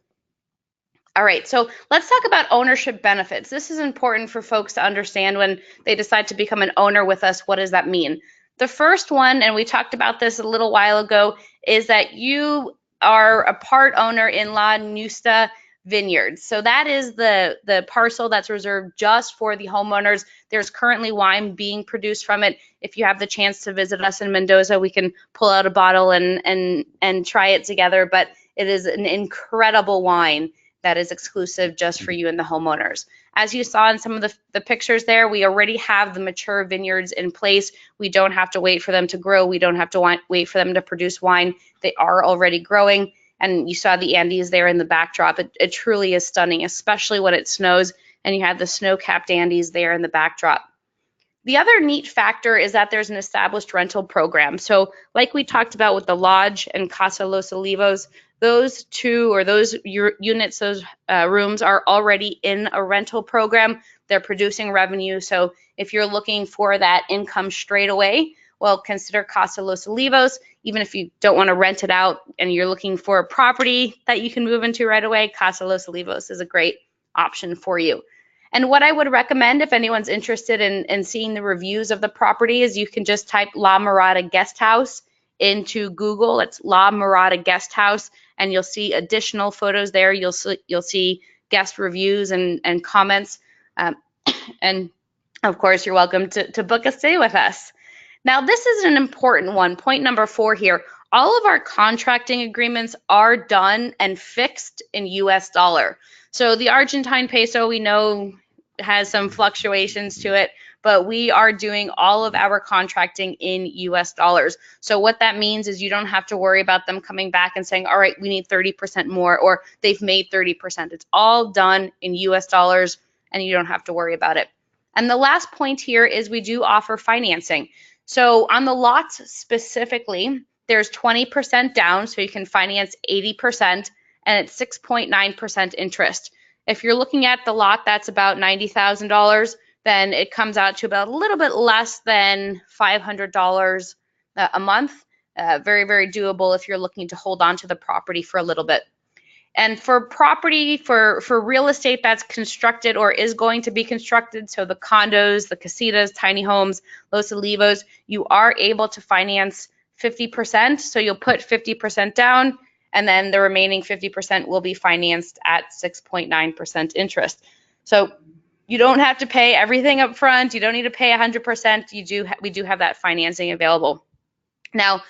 A: All right, so let's talk about ownership benefits. This is important for folks to understand when they decide to become an owner with us. What does that mean? The first one, and we talked about this a little while ago, is that you are a part owner in La Nusta Vineyard. So that is the parcel that's reserved just for the homeowners. There's currently wine being produced from it. If you have the chance to visit us in Mendoza, we can pull out a bottle and try it together. But it is an incredible wine that is exclusive just for you and the homeowners. As you saw in some of the pictures there, we already have the mature vineyards in place. We don't have to wait for them to grow. We don't have to wait for them to produce wine. They are already growing. And you saw the Andes there in the backdrop. It truly is stunning, especially when it snows and you have the snow-capped Andes there in the backdrop. The other neat factor is that there's an established rental program. So like we talked about with the Lodge and Casa Los Olivos, those units, those rooms are already in a rental program. They're producing revenue. So if you're looking for that income straight away, well, consider Casa Los Olivos. Even if you don't want to rent it out and you're looking for a property that you can move into right away, Casa Los Olivos is a great option for you. And what I would recommend if anyone's interested in seeing the reviews of the property is you can just type La Mirada Guest House into Google. It's La Mirada Guest House, and you'll see additional photos there. You'll see guest reviews and comments. And of course, you're welcome to book a stay with us. Now, this is an important one. Point number 4 here. All of our contracting agreements are done and fixed in US dollar. So the Argentine peso, we know, has some fluctuations to it, but we are doing all of our contracting in US dollars. So what that means is you don't have to worry about them coming back and saying, all right, we need 30% more, or they've made 30%. It's all done in US dollars and you don't have to worry about it. And the last point here is we do offer financing. So on the lots specifically, there's 20% down, so you can finance 80%, and it's 6.9% interest. If you're looking at the lot that's about $90,000, then it comes out to about a little bit less than $500 a month. Very, very doable if you're looking to hold on to the property for a little bit. And for property, for real estate that's constructed or is going to be constructed, so the condos, the casitas, tiny homes, Los Olivos, you are able to finance 50%. So you'll put 50% down, and then the remaining 50% will be financed at 6.9% interest. So you don't have to pay everything up front. You don't need to pay 100%. We do have that financing available. Now,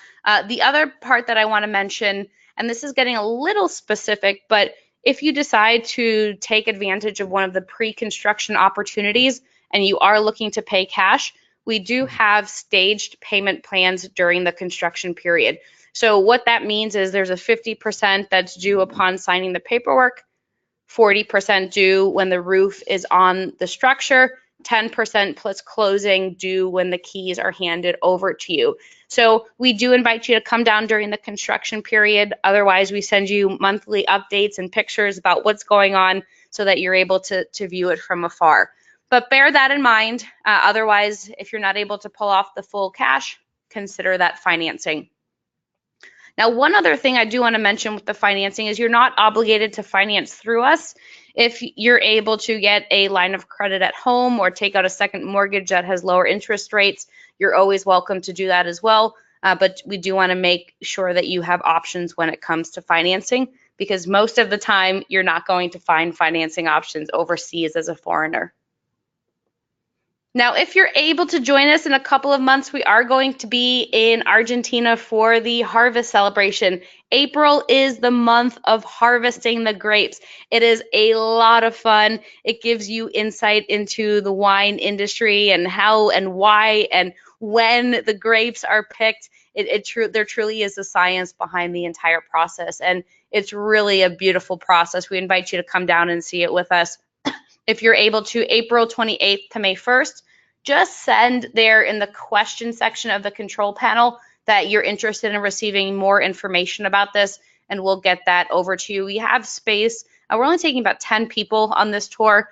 A: the other part that I want to mention, and this is getting a little specific, but if you decide to take advantage of one of the pre-construction opportunities and you are looking to pay cash, we do have staged payment plans during the construction period. So what that means is there's a 50% that's due upon signing the paperwork, 40% due when the roof is on the structure, 10% plus closing due when the keys are handed over to you. So we do invite you to come down during the construction period. Otherwise, we send you monthly updates and pictures about what's going on so that you're able to view it from afar. But bear that in mind. Otherwise, if you're not able to pull off the full cash, consider that financing. Now, one other thing I do want to mention with the financing is you're not obligated to finance through us. If you're able to get a line of credit at home or take out a second mortgage that has lower interest rates, you're always welcome to do that as well. But we do want to make sure that you have options when it comes to financing, because most of the time you're not going to find financing options overseas as a foreigner. Now, if you're able to join us in a couple of months, we are going to be in Argentina for the harvest celebration. April is the month of harvesting the grapes. It is a lot of fun. It gives you insight into the wine industry and how and why and when the grapes are picked. There truly is a science behind the entire process, and it's really a beautiful process. We invite you to come down and see it with us. If you're able to, April 28th to May 1st, just send there in the question section of the control panel that you're interested in receiving more information about this, and we'll get that over to you. We have space. We're only taking about 10 people on this tour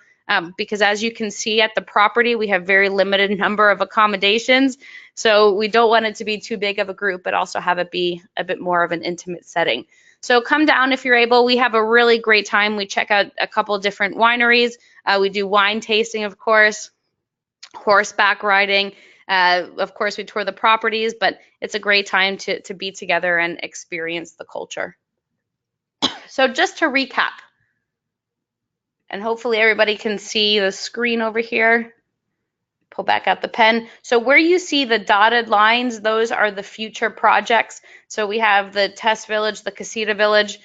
A: because, as you can see at the property, we have very limited number of accommodations. So we don't want it to be too big of a group, but also have it be a bit more of an intimate setting. So come down if you're able. We have a really great time. We check out a couple of different wineries. We do wine tasting, of course, horseback riding. Of course, we tour the properties, but it's a great time to be together and experience the culture. So just to recap, and hopefully everybody can see the screen over here. Pull back out the pen. So where you see the dotted lines, those are the future projects. So we have the test village, the casita village,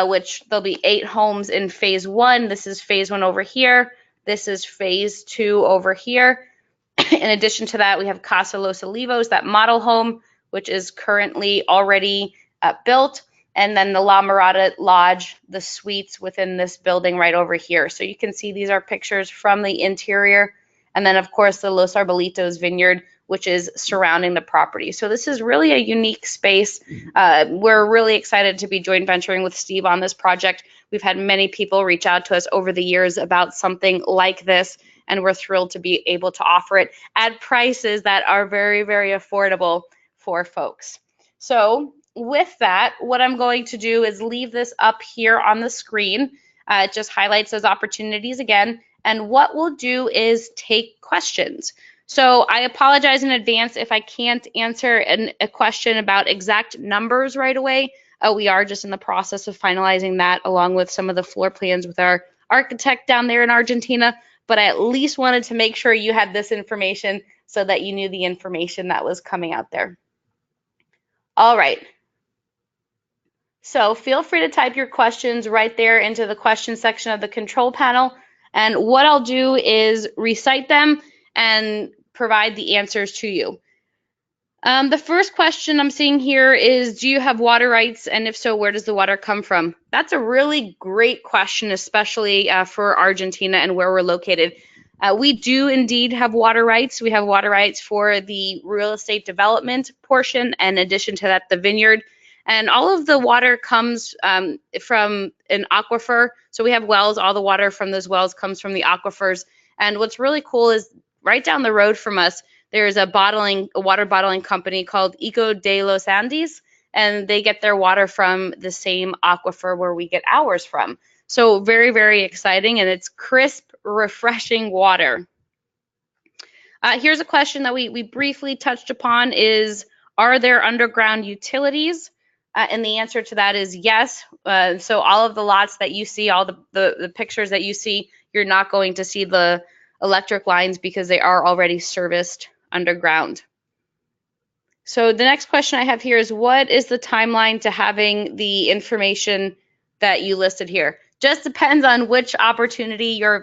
A: which there'll be 8 homes in phase 1. This is phase 1 over here. This is phase 2 over here. In addition to that, we have Casa Los Olivos, that model home, which is currently already built. And then the La Mirada Lodge, the suites within this building right over here. So you can see these are pictures from the interior. And then, of course, the Los Arbolitos Vineyard, which is surrounding the property. So this is really a unique space. We're really excited to be joint venturing with Steve on this project. We've had many people reach out to us over the years about something like this, and we're thrilled to be able to offer it at prices that are very, very affordable for folks. So with that, what I'm going to do is leave this up here on the screen. It just highlights those opportunities again. And what we'll do is take questions. So I apologize in advance if I can't answer a question about exact numbers right away. We are just in the process of finalizing that along with some of the floor plans with our architect down there in Argentina. But I at least wanted to make sure you had this information so that you knew the information that was coming out there. All right. So feel free to type your questions right there into the question section of the control panel. And what I'll do is recite them and provide the answers to you. The first question I'm seeing here is, do you have water rights? And if so, where does the water come from? That's a really great question, especially for Argentina and where we're located. We do indeed have water rights. We have water rights for the real estate development portion, and in addition to that, the vineyard. And all of the water comes from an aquifer. So we have wells. All the water from those wells comes from the aquifers. And what's really cool is right down the road from us, there's a water bottling company called Eco de los Andes, and they get their water from the same aquifer where we get ours from. So very, very exciting, and it's crisp, refreshing water. Here's a question that we briefly touched upon is, are there underground utilities? And the answer to that is yes. So all of the lots that you see, all the pictures that you see, you're not going to see the electric lines because they are already serviced underground. So the next question I have here is, what is the timeline to having the information that you listed here? Just depends on which opportunity you're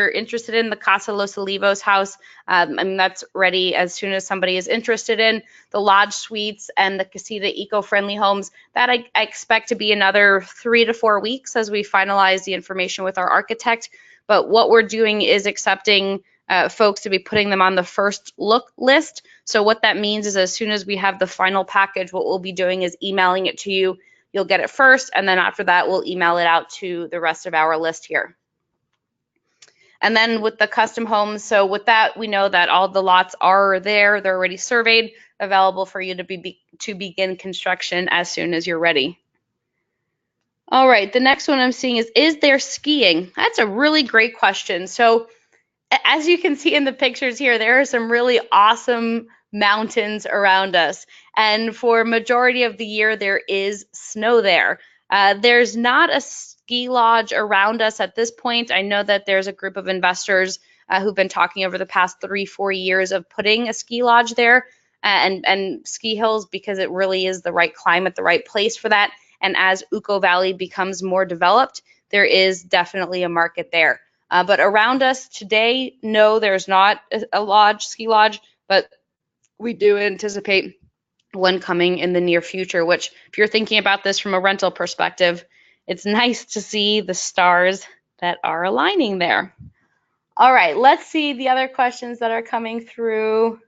A: interested in. The Casa Los Olivos house, that's ready as soon as somebody is interested in. The lodge suites and the casita eco-friendly homes, that I expect to be another 3 to 4 weeks as we finalize the information with our architect. But what we're doing is accepting folks to be putting them on the first look list. So what that means is, as soon as we have the final package, what we'll be doing is emailing it to you. You'll get it first, and then after that, we'll email it out to the rest of our list here. And then with the custom homes, so with that, we know that all the lots are there. They're already surveyed, available for you to begin construction as soon as you're ready. All right, the next one I'm seeing is there skiing? That's a really great question. So as you can see in the pictures here, there are some really awesome mountains around us. And for majority of the year, there is snow there. There's not a ski lodge around us at this point. I know that there's a group of investors who've been talking over the past 3-4 years of putting a ski lodge there and ski hills because it really is the right climate, the right place for that. And as Uco Valley becomes more developed, there is definitely a market there. But around us today, no, there's not a lodge, ski lodge, but we do anticipate one coming in the near future, which if you're thinking about this from a rental perspective, it's nice to see the stars that are aligning there. All right, let's see the other questions that are coming through.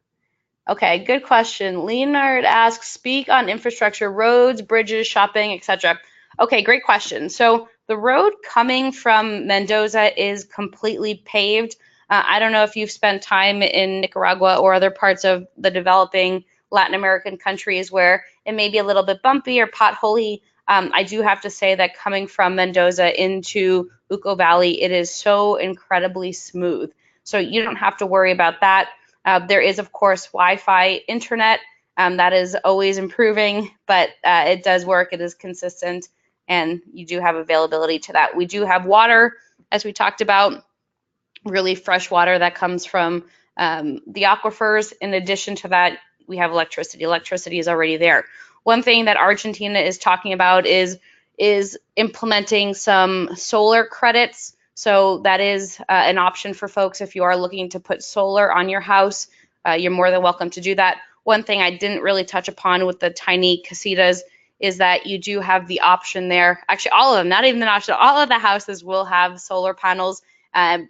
A: Okay, good question. Leonard asks, speak on infrastructure, roads, bridges, shopping, etc. Okay, great question. So the road coming from Mendoza is completely paved. I don't know if you've spent time in Nicaragua or other parts of the developing Latin American countries where it may be a little bit bumpy or potholy. I do have to say that coming from Mendoza into Uco Valley, it is so incredibly smooth. So you don't have to worry about that. There is, of course, Wi-Fi internet. That is always improving, but it does work. It is consistent, and you do have availability to that. We do have water, as we talked about, really fresh water that comes from the aquifers. In addition to that, we have electricity. Electricity is already there. One thing that Argentina is talking about is implementing some solar credits. So that is an option for folks if you are looking to put solar on your house. You're more than welcome to do that. One thing I didn't really touch upon with the tiny casitas is that you do have the option there. Actually, all of them, not even an option, all of the houses will have solar panels.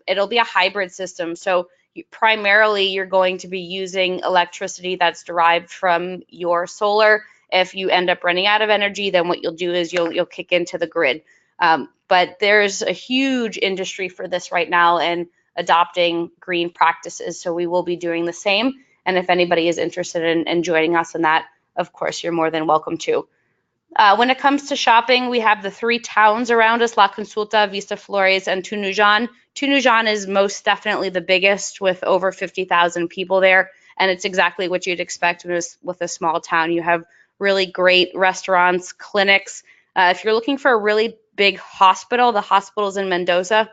A: It'll be a hybrid system. So primarily you're going to be using electricity that's derived from your solar. If you end up running out of energy, then what you'll do is you'll kick into the grid. But there's a huge industry for this right now and adopting green practices. So we will be doing the same. And if anybody is interested in joining us in that, of course, you're more than welcome to. When it comes to shopping, we have the 3 towns around us, La Consulta, Vista Flores, and Tunuyán. Tunuyán is most definitely the biggest with over 50,000 people there. And it's exactly what you'd expect with a small town. You have really great restaurants, clinics. If you're looking for a really big hospital, the hospital's in Mendoza,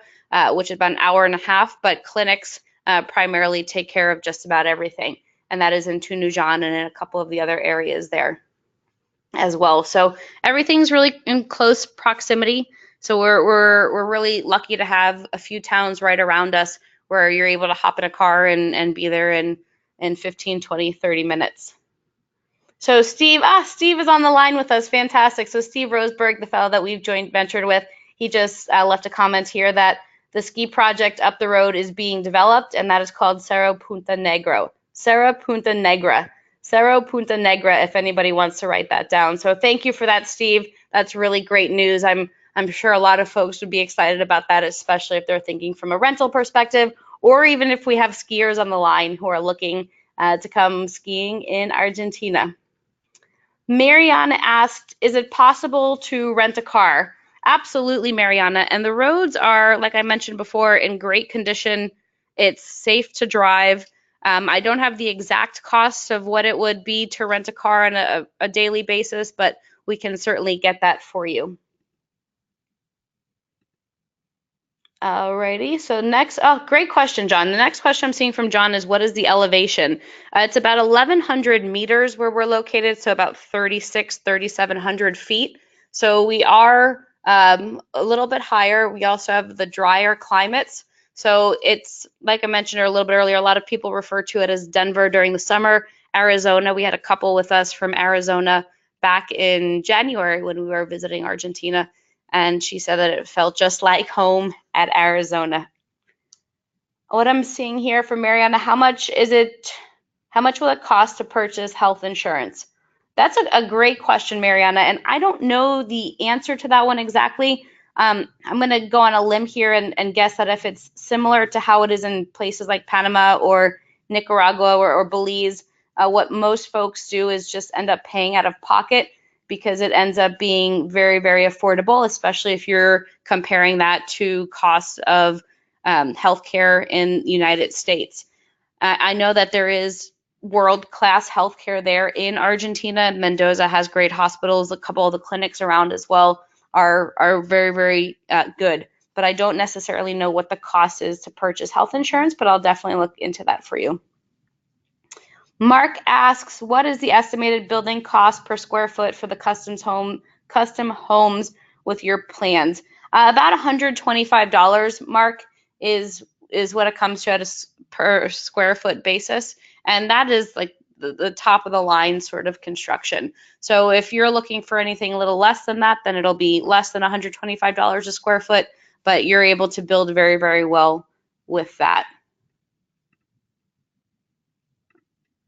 A: which is about an hour and a half, but clinics primarily take care of just about everything. And that is in Tunuyán and in a couple of the other areas there as well. So everything's really in close proximity. So we're really lucky to have a few towns right around us where you're able to hop in a car and be there in 15, 20, 30 minutes. So Steve is on the line with us. Fantastic. So Steve Roseberg, the fellow that we've joint ventured with, he just left a comment here that the ski project up the road is being developed, and that is called Cerro Punta Negro. Cerro Punta Negra. Cerro Punta Negra, if anybody wants to write that down. So thank you for that, Steve. That's really great news. I'm sure a lot of folks would be excited about that, especially if they're thinking from a rental perspective, or even if we have skiers on the line who are looking to come skiing in Argentina. Mariana asked, is it possible to rent a car? Absolutely, Mariana. And the roads are, like I mentioned before, in great condition. It's safe to drive. I don't have the exact cost of what it would be to rent a car on a daily basis, but we can certainly get that for you. Alrighty, so next, great question, John. The next question I'm seeing from John is, what is the elevation? It's about 1,100 meters where we're located, so about 3,700 feet. So we are a little bit higher. We also have the drier climates. So it's, like I mentioned a little bit earlier, a lot of people refer to it as Denver during the summer. Arizona, we had a couple with us from Arizona back in January when we were visiting Argentina, and she said that it felt just like home at Arizona. What I'm seeing here from Mariana, how much will it cost to purchase health insurance? That's a great question, Mariana, and I don't know the answer to that one exactly. I'm going to go on a limb here and guess that if it's similar to how it is in places like Panama or Nicaragua or Belize, what most folks do is just end up paying out of pocket. because it ends up being very, very affordable, especially if you're comparing that to costs of healthcare in the United States. I know that there is world-class healthcare there in Argentina. Mendoza has great hospitals. A couple of the clinics around as well are very, very good. But I don't necessarily know what the cost is to purchase health insurance, but I'll definitely look into that for you. Mark asks, what is the estimated building cost per square foot for the custom homes with your plans? About $125, Mark, is what it comes to at a per square foot basis, and that is like the top of the line sort of construction. So if you're looking for anything a little less than that, then it'll be less than $125 a square foot, but you're able to build very, very well with that.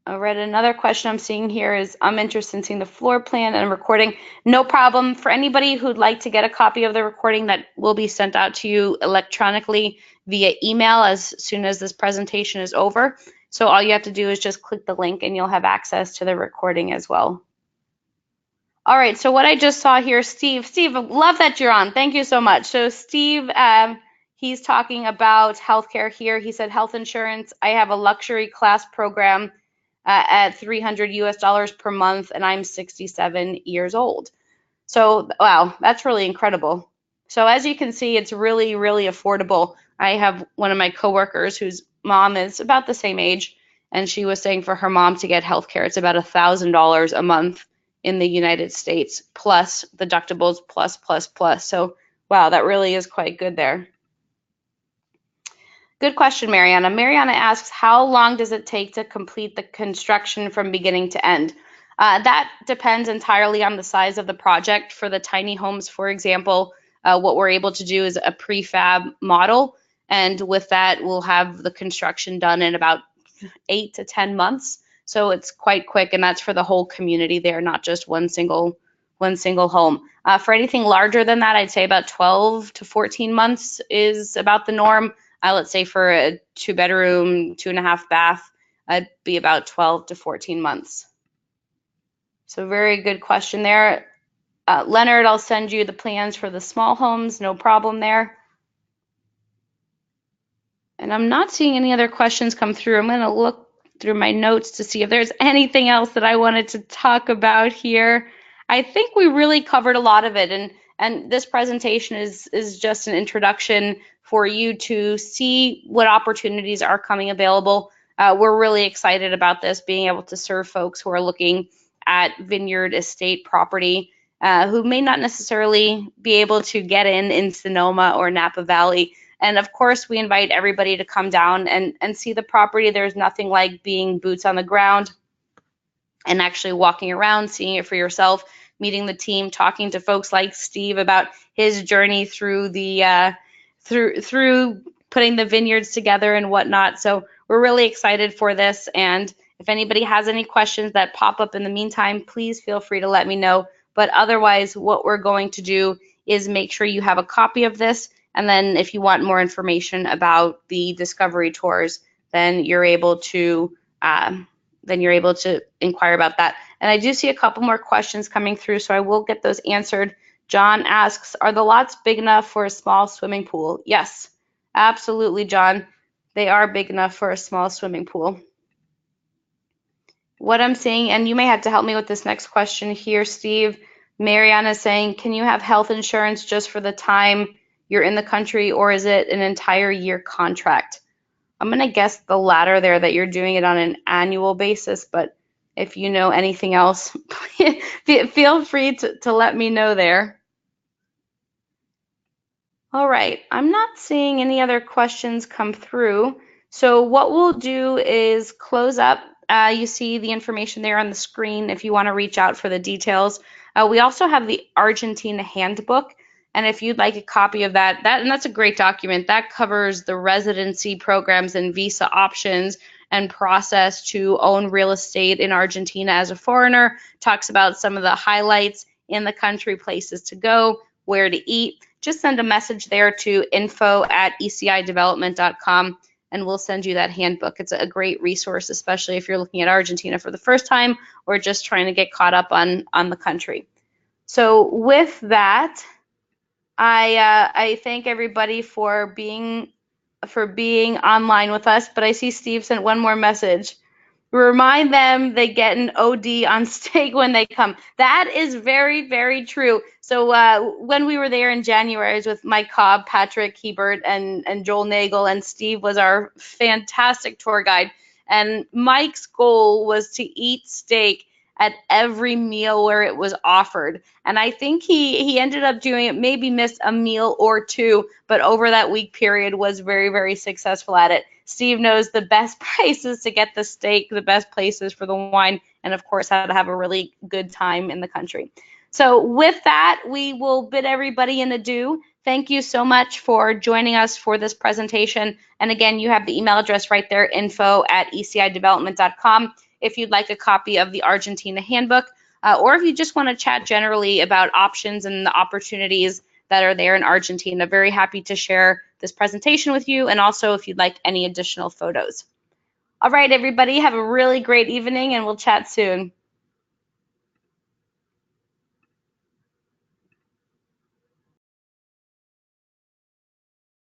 A: All right, another question I'm seeing here is, I'm interested in seeing the floor plan and recording. No problem. For anybody who'd like to get a copy of the recording, that will be sent out to you electronically via email as soon as this presentation is over. So all you have to do is just click the link and you'll have access to the recording as well. All right, so what I just saw here, Steve, love that you're on. Thank you so much. So Steve, he's talking about healthcare here. He said health insurance. I have a luxury class program at $300 per month, and I'm 67 years old. So, wow, that's really incredible. So as you can see, it's really, really affordable. I have one of my coworkers whose mom is about the same age, and she was saying for her mom to get healthcare, it's about $1,000 a month in the United States, plus deductibles, plus. So, wow, that really is quite good there. Good question, Mariana. Mariana asks, how long does it take to complete the construction from beginning to end? That depends entirely on the size of the project. For the tiny homes, for example, what we're able to do is a prefab model. And with that, we'll have the construction done in about 8 to 10 months. So it's quite quick, and that's for the whole community there, not just one single home. For anything larger than that, I'd say about 12 to 14 months is about the norm. Let's say for a 2-bedroom, 2.5 bath, it'd be about 12 to 14 months. So very good question there. Leonard, I'll send you the plans for the small homes, no problem there. And I'm not seeing any other questions come through. I'm going to look through my notes to see if there's anything else that I wanted to talk about here. I think we really covered a lot of it, and this presentation is just an introduction for you to see what opportunities are coming available. We're really excited about this, being able to serve folks who are looking at Vineyard Estate property, who may not necessarily be able to get in Sonoma or Napa Valley. And of course, we invite everybody to come down and see the property. There's nothing like being boots on the ground and actually walking around, seeing it for yourself, meeting the team, talking to folks like Steve about his journey through the through putting the vineyards together and whatnot. So we're really excited for this. And if anybody has any questions that pop up in the meantime, please feel free to let me know. But otherwise, what we're going to do is make sure you have a copy of this. And then if you want more information about the discovery tours, then you're able to inquire about that. And I do see a couple more questions coming through, so I will get those answered. John asks, are the lots big enough for a small swimming pool? Yes, absolutely, John. They are big enough for a small swimming pool. What I'm seeing, and you may have to help me with this next question here, Steve. Mariana is saying, can you have health insurance just for the time you're in the country, or is it an entire year contract? I'm going to guess the latter there, that you're doing it on an annual basis, but if you know anything else, feel free to let me know there. All right, I'm not seeing any other questions come through. So what we'll do is close up. You see the information there on the screen if you want to reach out for the details. We also have the Argentina handbook. And if you'd like a copy of that, and that's a great document, that covers the residency programs and visa options and process to own real estate in Argentina as a foreigner, talks about some of the highlights in the country, places to go, where to eat. Just send a message there to info@ecidevelopment.com and we'll send you that handbook. It's a great resource, especially if you're looking at Argentina for the first time or just trying to get caught up on the country. So with that, I thank everybody for being online with us. But I see Steve sent one more message. Remind them they get an OD on steak when they come. That is very, very true. So when we were there in January, I was with Mike Cobb, Patrick Hebert, and Joel Nagel, and Steve was our fantastic tour guide. And Mike's goal was to eat steak at every meal where it was offered. And I think he ended up doing it, maybe missed a meal or two, but over that week period was very, very successful at it. Steve knows the best places to get the steak, the best places for the wine, and of course, how to have a really good time in the country. So, with that, we will bid everybody an adieu. Thank you so much for joining us for this presentation. And again, you have the email address right there, info@ecidevelopment.com, if you'd like a copy of the Argentina handbook, or if you just want to chat generally about options and the opportunities that are there in Argentina. Very happy to share this presentation with you, and also if you'd like any additional photos. All right, everybody, have a really great evening, and we'll chat soon.